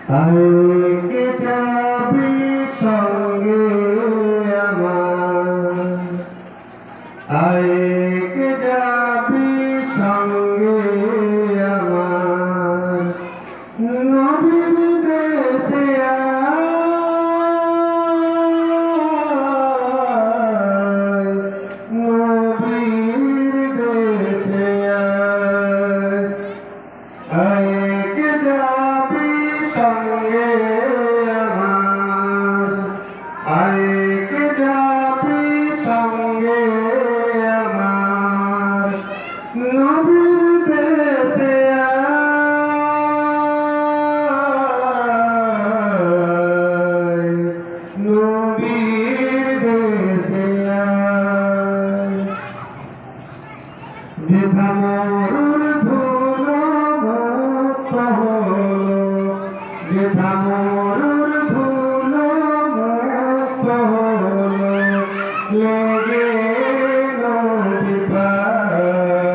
আইকে যাবি সঙ্গে আমার, আইকে যাবি সঙ্গে আমার, নবীর দেশে আয়, নবীর দেশে আয়, আইকে যাবি সঙ্গে আমার, আইকে যাবি সঙ্গে আমার, নবীর দেশে আয়, নবীর দেশে আয়। যেথা মরুর ধুলো মুক্ত হলো, যেথা মরুর ধুলো মুক্ত হলো, লেগে নবী পায়,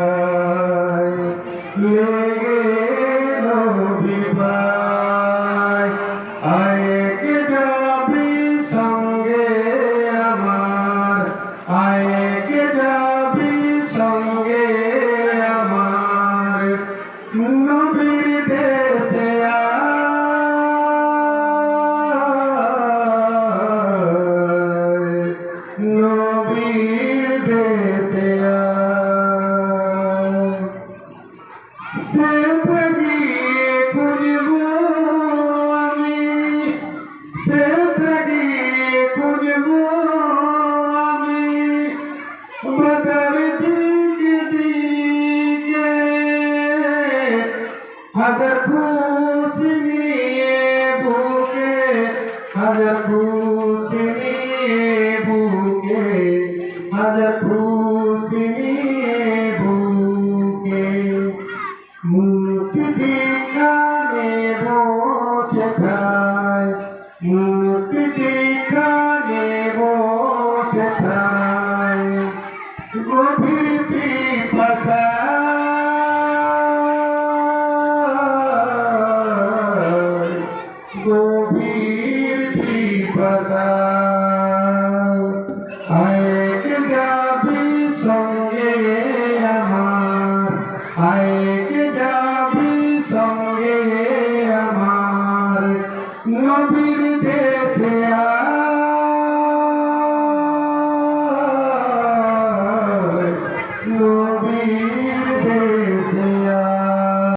লেগে নবী পায়। আইকে যাবি সঙ্গে আমার, আইকে যাবি সঙ্গে আমার, নবীর দেশে আয়, নবীর দেশে আয়। সে গিয়ে খুঁজব আমি, সে গিয়ে খুঁজব আমি, বদর দিক দিকে হাজার খুশি নিয়ে বুকে, হাজার খুশি নিয়ে বুকে, হাজার খুশি নিয়ে বুকে, মুক্তি খানে বসে খায়, মুক্তি খানে বসে খায়, গভীর পিপাসায়, গভীর পিপাসায়। আইকে যাবি সঙ্গে আমার, আইকে